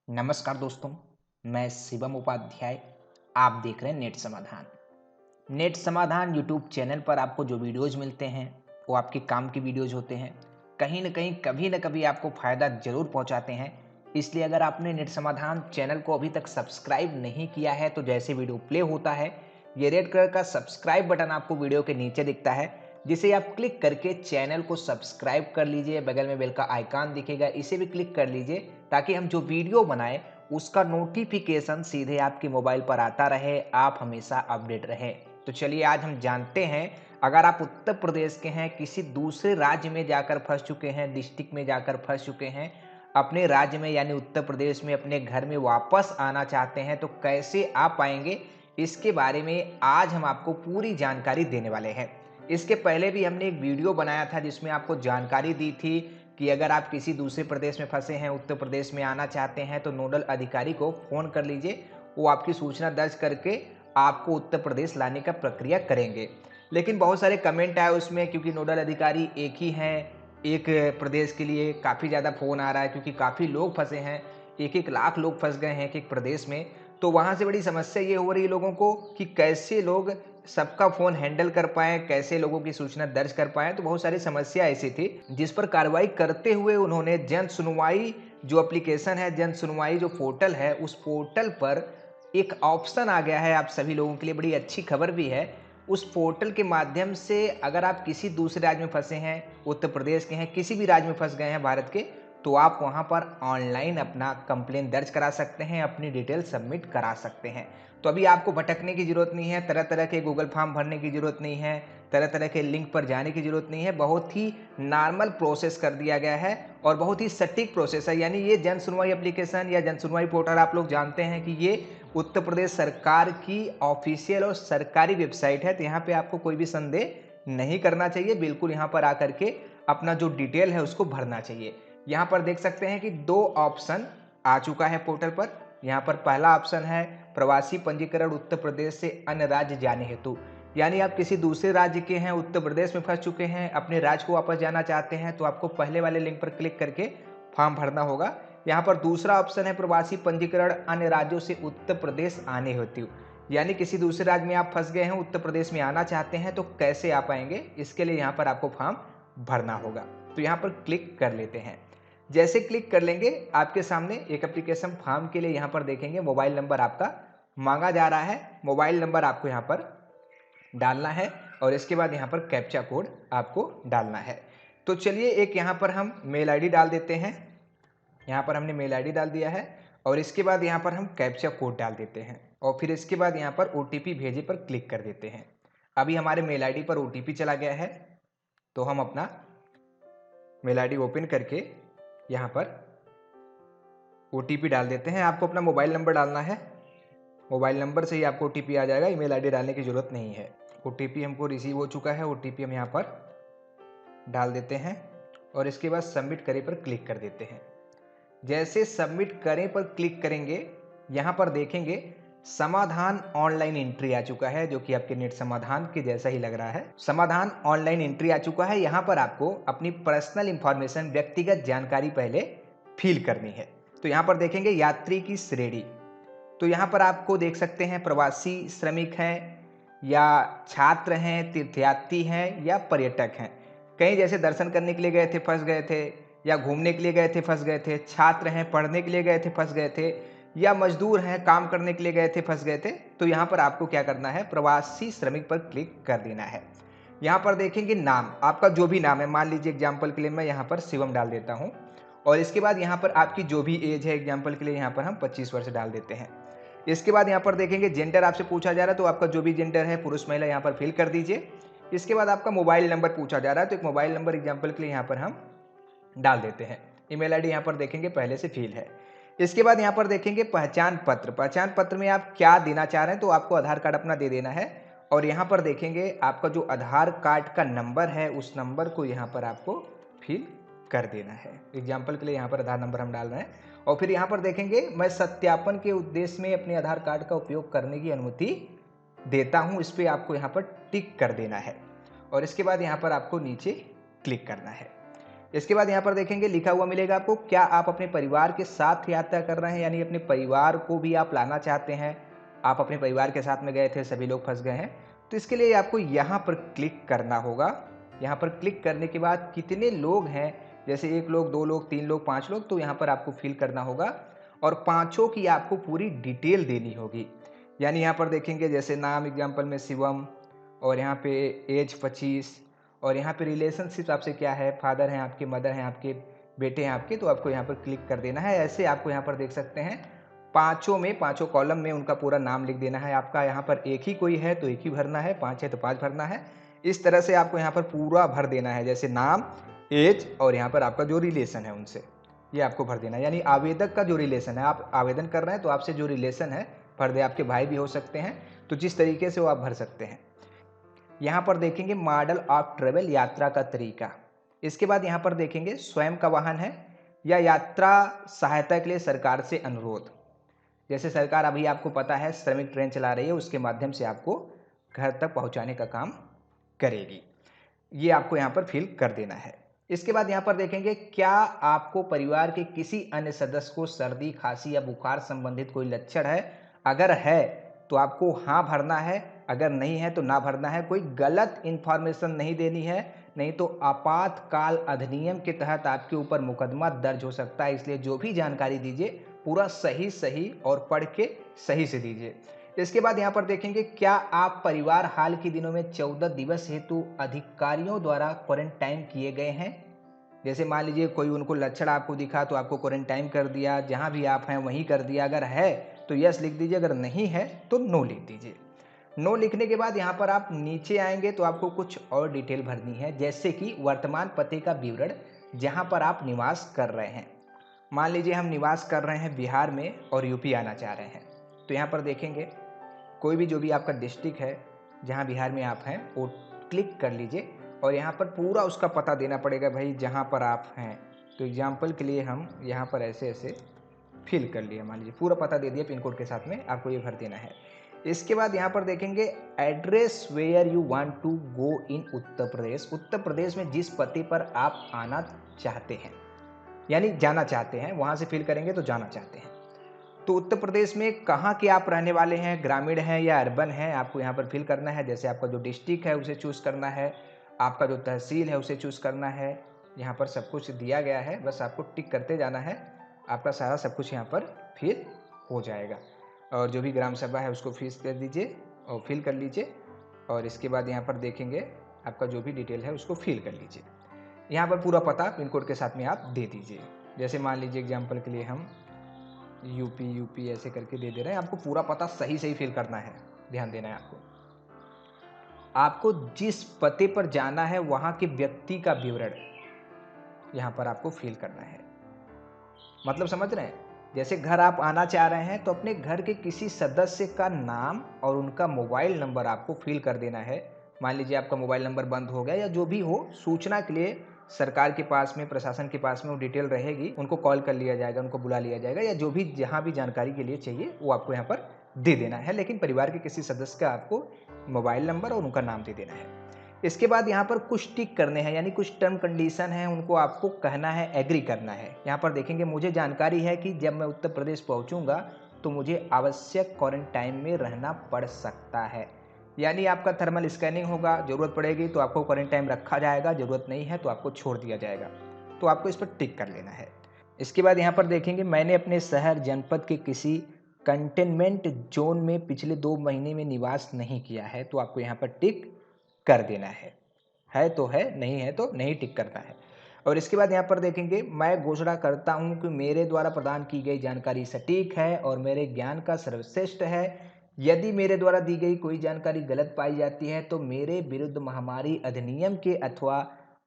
नमस्कार दोस्तों, मैं शिवम उपाध्याय। आप देख रहे हैं नेट समाधान। नेट समाधान यूट्यूब चैनल पर आपको जो वीडियोज़ मिलते हैं, वो आपके काम की वीडियोज़ होते हैं। कहीं न कहीं, कभी न कभी आपको फ़ायदा ज़रूर पहुँचाते हैं। इसलिए अगर आपने नेट समाधान चैनल को अभी तक सब्सक्राइब नहीं किया है, तो जैसे वीडियो प्ले होता है, ये रेड कलर का सब्सक्राइब बटन आपको वीडियो के नीचे दिखता है, जिसे आप क्लिक करके चैनल को सब्सक्राइब कर लीजिए। बगल में बेल का आइकॉन दिखेगा, इसे भी क्लिक कर लीजिए ताकि हम जो वीडियो बनाएँ, उसका नोटिफ़िकेशन सीधे आपके मोबाइल पर आता रहे, आप हमेशा अपडेट रहें। तो चलिए आज हम जानते हैं, अगर आप उत्तर प्रदेश के हैं, किसी दूसरे राज्य में जाकर फँस चुके हैं, डिस्ट्रिक्ट में जाकर फँस चुके हैं, अपने राज्य में यानी उत्तर प्रदेश में अपने घर में वापस आना चाहते हैं, तो कैसे आ पाएँगे? इसके बारे में आज हम आपको पूरी जानकारी देने वाले हैं। इसके पहले भी हमने एक वीडियो बनाया था जिसमें आपको जानकारी दी थी कि अगर आप किसी दूसरे प्रदेश में फँसे हैं, उत्तर प्रदेश में आना चाहते हैं, तो नोडल अधिकारी को फ़ोन कर लीजिए। वो आपकी सूचना दर्ज करके आपको उत्तर प्रदेश लाने का प्रक्रिया करेंगे। लेकिन बहुत सारे कमेंट आए उसमें, क्योंकि नोडल अधिकारी एक ही हैं, एक प्रदेश के लिए काफ़ी ज़्यादा फ़ोन आ रहा है, क्योंकि काफ़ी लोग फँसे हैं, 1-1 लाख लोग फँस गए हैं एक-एक प्रदेश में। तो वहाँ से बड़ी समस्या ये हो रही है लोगों को कि कैसे लोग सबका फ़ोन हैंडल कर पाएँ, कैसे लोगों की सूचना दर्ज कर पाएँ। तो बहुत सारी समस्या ऐसी थी, जिस पर कार्रवाई करते हुए उन्होंने जन सुनवाई जो एप्लीकेशन है, जन सुनवाई जो पोर्टल है, उस पोर्टल पर एक ऑप्शन आ गया है आप सभी लोगों के लिए, बड़ी अच्छी खबर भी है। उस पोर्टल के माध्यम से अगर आप किसी दूसरे राज्य में फँसे हैं, उत्तर प्रदेश के हैं, किसी भी राज्य में फँस गए हैं भारत के, तो आप वहाँ पर ऑनलाइन अपना कंप्लेंट दर्ज करा सकते हैं, अपनी डिटेल सबमिट करा सकते हैं। तो अभी आपको भटकने की ज़रूरत नहीं है, तरह-तरह के गूगल फॉर्म भरने की ज़रूरत नहीं है, तरह-तरह के लिंक पर जाने की ज़रूरत नहीं है। बहुत ही नॉर्मल प्रोसेस कर दिया गया है और बहुत ही सटीक प्रोसेस है। यानी ये जन सुनवाई एप्लीकेशन या जन सुनवाई पोर्टल आप लोग जानते हैं कि ये उत्तर प्रदेश सरकार की ऑफ़िशियल और सरकारी वेबसाइट है। तो यहाँ पे आपको कोई भी संदेह नहीं करना चाहिए। बिल्कुल यहाँ पर आकर के अपना जो डिटेल है उसको भरना चाहिए। यहाँ पर देख सकते हैं कि 2 ऑप्शन आ चुका है पोर्टल पर। यहाँ पर पहला ऑप्शन है प्रवासी पंजीकरण उत्तर प्रदेश से अन्य राज्य जाने हेतु। यानी आप किसी दूसरे राज्य के हैं, उत्तर प्रदेश में फँस चुके हैं, अपने राज्य को वापस जाना चाहते हैं, तो आपको पहले वाले लिंक पर क्लिक करके फॉर्म भरना होगा। यहाँ पर दूसरा ऑप्शन है प्रवासी पंजीकरण अन्य राज्यों से उत्तर प्रदेश आने हेतु। यानी किसी दूसरे राज्य में आप फँस गए हैं, उत्तर प्रदेश में आना चाहते हैं, तो कैसे आ पाएँगे? इसके लिए यहाँ पर आपको फॉर्म भरना होगा। तो यहाँ पर क्लिक कर लेते हैं। जैसे क्लिक कर लेंगे, आपके सामने एक एप्लीकेशन फॉर्म के लिए यहाँ पर देखेंगे मोबाइल नंबर आपका माँगा जा रहा है। मोबाइल नंबर आपको यहाँ पर डालना है और इसके बाद यहाँ पर कैप्चा कोड आपको डालना है। तो चलिए एक यहाँ पर हम मेल आईडी डाल देते हैं। यहाँ पर हमने मेल आईडी डाल दिया है और इसके बाद यहाँ पर हम कैप्चा कोड डाल देते हैं और फिर इसके बाद यहाँ पर ओटीपी भेजे पर क्लिक कर देते हैं। अभी हमारे मेल आईडी पर ओटीपी चला गया है, तो हम अपना मेल आईडी ओपन करके यहाँ पर ओटीपी डाल देते हैं। आपको अपना मोबाइल नंबर डालना है। मोबाइल नंबर से ही आपको ओटीपी आ जाएगा, ईमेल आईडी डालने की ज़रूरत नहीं है। ओटीपी हमको रिसीव हो चुका है, ओटीपी हम यहाँ पर डाल देते हैं और इसके बाद सबमिट करें पर क्लिक कर देते हैं। जैसे सबमिट करें पर क्लिक करेंगे, यहाँ पर देखेंगे समाधान ऑनलाइन एंट्री आ चुका है, जो कि आपके नेट समाधान के जैसा ही लग रहा है। समाधान ऑनलाइन एंट्री आ चुका है। यहाँ पर आपको अपनी पर्सनल इंफॉर्मेशन, व्यक्तिगत जानकारी पहले फिल करनी है। तो यहाँ पर देखेंगे यात्री की श्रेणी। तो यहाँ पर आपको देख सकते हैं प्रवासी श्रमिक हैं या छात्र हैं, तीर्थयात्री हैं या पर्यटक हैं। कहीं जैसे दर्शन करने के लिए गए थे, फँस गए थे, या घूमने के लिए गए थे, फँस गए थे, छात्र हैं, पढ़ने के लिए गए थे, फँस गए थे, या मजदूर हैं, काम करने के लिए गए थे, फँस गए थे। तो यहाँ पर आपको क्या करना है, प्रवासी श्रमिक पर क्लिक कर देना है। यहाँ पर देखेंगे नाम, आपका जो भी नाम है, मान लीजिए एग्जाम्पल के लिए मैं यहाँ पर शिवम डाल देता हूँ और इसके बाद यहाँ पर आपकी जो भी एज है, एग्जाम्पल के लिए यहाँ पर हम 25 वर्ष डाल देते हैं। इसके बाद यहाँ पर देखेंगे जेंडर आपसे पूछा जा रहा है, तो आपका जो भी जेंडर है, पुरुष महिला, यहाँ पर फिल कर दीजिए। इसके बाद आपका मोबाइल नंबर पूछा जा रहा है, तो एक मोबाइल नंबर एग्जाम्पल के लिए यहाँ पर हम डाल देते हैं। ईमेल आईडी यहाँ पर देखेंगे पहले से फिल है। इसके बाद यहाँ पर देखेंगे पहचान पत्र। पहचान पत्र में आप क्या देना चाह रहे हैं, तो आपको आधार कार्ड अपना दे देना है और यहाँ पर देखेंगे आपका जो आधार कार्ड का नंबर है, उस नंबर को यहाँ पर आपको फिल कर देना है। एग्जाम्पल के लिए यहाँ पर आधार नंबर हम डाल रहे हैं और फिर यहाँ पर देखेंगे मैं सत्यापन के उद्देश्य में अपने आधार कार्ड का उपयोग करने की अनुमति देता हूँ। इस पर आपको यहाँ पर टिक कर देना है और इसके बाद यहाँ पर आपको नीचे क्लिक करना है। इसके बाद यहाँ पर देखेंगे लिखा हुआ मिलेगा आपको, क्या आप अपने परिवार के साथ यात्रा कर रहे हैं, यानी अपने परिवार को भी आप लाना चाहते हैं। आप अपने परिवार के साथ में गए थे, सभी लोग फंस गए हैं, तो इसके लिए आपको यहाँ पर क्लिक करना होगा। यहाँ पर क्लिक करने के बाद कितने लोग हैं, जैसे 1 लोग, 2 लोग, 3 लोग, 5 लोग, तो यहाँ पर आपको फिल करना होगा और पाँचों की आपको पूरी डिटेल देनी होगी। यानी यहाँ पर देखेंगे जैसे नाम एग्जाम्पल में शिवम, और यहाँ पे एज 25, और यहाँ पे रिलेशनशिप आपसे क्या है, फादर हैं आपके, मदर हैं आपके, बेटे हैं आपके, तो आपको यहाँ पर क्लिक कर देना है। ऐसे आपको यहाँ पर देख सकते हैं पाँचों में, पाँचों कॉलम में उनका पूरा नाम लिख देना है। आपका यहाँ पर एक ही कोई है तो एक ही भरना है, 5 है तो 5 भरना है। इस तरह से आपको यहाँ पर पूरा भर देना है, जैसे नाम, एज और यहाँ पर आपका जो रिलेशन है उनसे, ये आपको भर देना है। यानी आवेदक का जो रिलेशन है, आप आवेदन कर रहे हैं तो आपसे जो रिलेशन है भर दे, आपके भाई भी हो सकते हैं, तो जिस तरीके से वो आप भर सकते हैं। यहाँ पर देखेंगे मॉडल ऑफ ट्रेवल, यात्रा का तरीका। इसके बाद यहाँ पर देखेंगे स्वयं का वाहन है या यात्रा सहायता के लिए सरकार से अनुरोध। जैसे सरकार अभी आपको पता है श्रमिक ट्रेन चला रही है, उसके माध्यम से आपको घर तक पहुँचाने का काम करेगी। ये आपको यहाँ पर फिल कर देना है। इसके बाद यहाँ पर देखेंगे क्या आपको परिवार के किसी अन्य सदस्य को सर्दी, खांसी या बुखार संबंधित कोई लक्षण है। अगर है तो आपको हाँ भरना है, अगर नहीं है तो ना भरना है। कोई गलत इन्फॉर्मेशन नहीं देनी है, नहीं तो आपातकाल अधिनियम के तहत आपके ऊपर मुकदमा दर्ज हो सकता है। इसलिए जो भी जानकारी दीजिए पूरा सही सही और पढ़ के सही से दीजिए। इसके बाद यहाँ पर देखेंगे क्या आप परिवार हाल के दिनों में 14 दिवस हेतु अधिकारियों द्वारा क्वारंटाइन किए गए हैं। जैसे मान लीजिए कोई उनको लक्षण आपको दिखा तो आपको क्वारंटाइन कर दिया, जहाँ भी आप हैं वहीं कर दिया। अगर है तो यस लिख दीजिए, अगर नहीं है तो नो लिख दीजिए। नो लिखने के बाद यहाँ पर आप नीचे आएंगे तो आपको कुछ और डिटेल भरनी है, जैसे कि वर्तमान पते का विवरण, जहाँ पर आप निवास कर रहे हैं। मान लीजिए हम निवास कर रहे हैं बिहार में और यूपी आना चाह रहे हैं, तो यहाँ पर देखेंगे कोई भी जो भी आपका डिस्ट्रिक्ट है जहाँ बिहार में आप हैं वो क्लिक कर लीजिए और यहाँ पर पूरा उसका पता देना पड़ेगा भाई जहाँ पर आप हैं। तो एग्जाम्पल के लिए हम यहाँ पर ऐसे ऐसे फिल कर लिए, मान लीजिए पूरा पता दे दिया पिन कोड के साथ में, आपको ये भर देना है। इसके बाद यहाँ पर देखेंगे address where you want to go in Uttar Pradesh. Uttar Pradesh में जिस पते पर आप आना चाहते हैं, यानी जाना चाहते हैं, वहाँ से फिल करेंगे तो जाना चाहते हैं। तो उत्तर प्रदेश में कहाँ के आप रहने वाले हैं, ग्रामीण हैं या अर्बन हैं, आपको यहाँ पर फिल करना है। जैसे आपका जो डिस्ट्रिक्ट है उसे चूज़ करना है, आपका जो तहसील है उसे चूज़ करना है। यहाँ पर सब कुछ दिया गया है, बस आपको टिक करते जाना है, आपका सारा सब कुछ यहाँ पर फिल हो जाएगा। और जो भी ग्राम सभा है उसको फीस कर दीजिए और फिल कर लीजिए। और इसके बाद यहाँ पर देखेंगे आपका जो भी डिटेल है उसको फिल कर लीजिए। यहाँ पर पूरा पता पिन कोड के साथ में आप दे दीजिए। जैसे मान लीजिए एग्जाम्पल के लिए हम यूपी ऐसे करके दे रहे हैं। आपको पूरा पता सही सही फिल करना है, ध्यान देना है आपको। आपको जिस पते पर जाना है वहाँ के व्यक्ति का विवरण यहाँ पर आपको फिल करना है। मतलब समझ रहे हैं, जैसे घर आप आना चाह रहे हैं तो अपने घर के किसी सदस्य का नाम और उनका मोबाइल नंबर आपको फिल कर देना है। मान लीजिए आपका मोबाइल नंबर बंद हो गया या जो भी हो, सूचना के लिए सरकार के पास में, प्रशासन के पास में वो डिटेल रहेगी, उनको कॉल कर लिया जाएगा, उनको बुला लिया जाएगा, या जो भी जहाँ भी जानकारी के लिए चाहिए वो आपको यहाँ पर दे देना है। लेकिन परिवार के किसी सदस्य का आपको मोबाइल नंबर और उनका नाम दे देना है। इसके बाद यहाँ पर कुछ टिक करने हैं, यानी कुछ टर्म कंडीशन है, उनको आपको कहना है, एग्री करना है। यहाँ पर देखेंगे मुझे जानकारी है कि जब मैं उत्तर प्रदेश पहुँचूंगा तो मुझे आवश्यक क्वारंटाइन में रहना पड़ सकता है। यानी आपका थर्मल स्कैनिंग होगा, ज़रूरत पड़ेगी तो आपको क्वारंटाइन रखा जाएगा, ज़रूरत नहीं है तो आपको छोड़ दिया जाएगा। तो आपको इस पर टिक कर लेना है। इसके बाद यहाँ पर देखेंगे मैंने अपने शहर जनपद के किसी कंटेनमेंट जोन में पिछले 2 महीने में निवास नहीं किया है, तो आपको यहाँ पर टिक कर देना है तो है, नहीं है तो नहीं टिक करना है। और इसके बाद यहाँ पर देखेंगे मैं घोषणा करता हूँ कि मेरे द्वारा प्रदान की गई जानकारी सटीक है और मेरे ज्ञान का सर्वश्रेष्ठ है। यदि मेरे द्वारा दी गई कोई जानकारी गलत पाई जाती है तो मेरे विरुद्ध महामारी अधिनियम के अथवा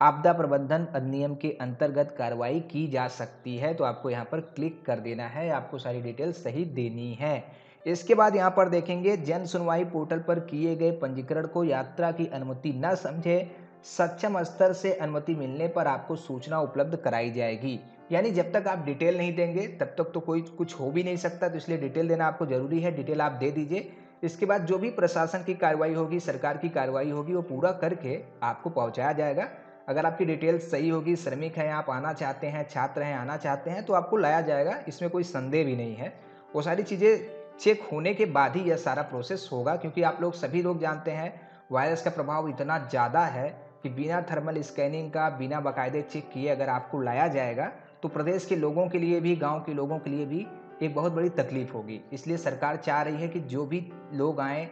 आपदा प्रबंधन अधिनियम के अंतर्गत कार्रवाई की जा सकती है। तो आपको यहाँ पर क्लिक कर देना है, आपको सारी डिटेल सही देनी है। इसके बाद यहाँ पर देखेंगे जन सुनवाई पोर्टल पर किए गए पंजीकरण को यात्रा की अनुमति न समझे, सक्षम स्तर से अनुमति मिलने पर आपको सूचना उपलब्ध कराई जाएगी। यानी जब तक आप डिटेल नहीं देंगे तब तक तो कोई कुछ हो भी नहीं सकता, तो इसलिए डिटेल देना आपको जरूरी है। डिटेल आप दे दीजिए। इसके बाद जो भी प्रशासन की कार्रवाई होगी, सरकार की कार्रवाई होगी, वो पूरा करके आपको पहुंचाया जाएगा। अगर आपकी डिटेल सही होगी, श्रमिक हैं आप, आना चाहते हैं, छात्र हैं, आना चाहते हैं, तो आपको लाया जाएगा, इसमें कोई संदेह भी नहीं है। वो सारी चीज़ें चेक होने के बाद ही यह सारा प्रोसेस होगा, क्योंकि आप लोग सभी लोग जानते हैं वायरस का प्रभाव इतना ज़्यादा है कि बिना थर्मल स्कैनिंग का, बिना बाकायदे चेक किए अगर आपको लाया जाएगा, तो प्रदेश के लोगों के लिए भी, गाँव के लोगों के लिए भी एक बहुत बड़ी तकलीफ होगी। इसलिए सरकार चाह रही है कि जो भी लोग आएँ,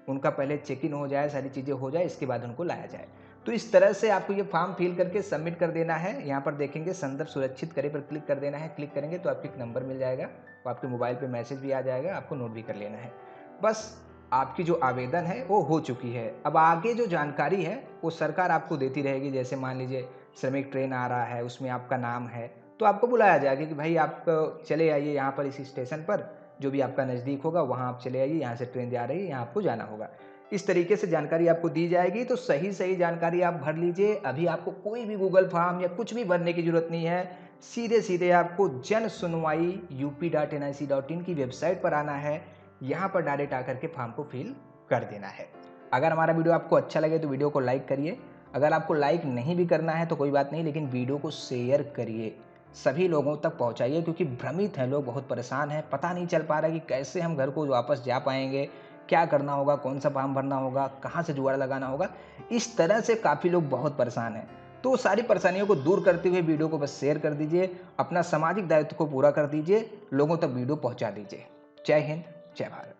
उनका पहले चेक इन हो जाए, सारी चीज़ें हो जाए, इसके बाद उनको लाया जाए। तो इस तरह से आपको ये फॉर्म फिल करके सबमिट कर देना है। यहाँ पर देखेंगे संदर्भ सुरक्षित करें पर क्लिक कर देना है। क्लिक करेंगे तो आपको एक नंबर मिल जाएगा, वो आपके मोबाइल पे मैसेज भी आ जाएगा, आपको नोट भी कर लेना है। बस आपकी जो आवेदन है वो हो चुकी है। अब आगे जो जानकारी है वो सरकार आपको देती रहेगी। जैसे मान लीजिए श्रमिक ट्रेन आ रहा है, उसमें आपका नाम है, तो आपको बुलाया जाएगा कि भाई आप चले आइए यहाँ पर इस स्टेशन पर, जो भी आपका नज़दीक होगा वहाँ आप चले आइए, यहाँ से ट्रेन जा रही है, यहाँ आपको जाना होगा। इस तरीके से जानकारी आपको दी जाएगी, तो सही-सही जानकारी आप भर लीजिए। अभी आपको कोई भी गूगल फॉर्म या कुछ भी भरने की ज़रूरत नहीं है। सीधे-सीधे आपको जन सुनवाई up.nic.in की वेबसाइट पर आना है। यहाँ पर डायरेक्ट आकर के फॉर्म को फिल कर देना है। अगर हमारा वीडियो आपको अच्छा लगे तो वीडियो को लाइक करिए। अगर आपको लाइक नहीं भी करना है तो कोई बात नहीं, लेकिन वीडियो को शेयर करिए। सभी लोगों तक पहुँचाइए, क्योंकि भ्रमित हैं लोग, बहुत परेशान हैं। पता नहीं चल पा रहा है कि कैसे हम घर को वापस जा पाएँगे, क्या करना होगा, कौन-सा फॉर्म भरना होगा, कहाँ से जुगाड़ लगाना होगा। इस तरह से काफ़ी लोग बहुत परेशान हैं। तो सारी परेशानियों को दूर करते हुए वीडियो को बस शेयर कर दीजिए, अपना सामाजिक दायित्व को पूरा कर दीजिए, लोगों तक वीडियो पहुँचा दीजिए। जय हिंद, जय भारत।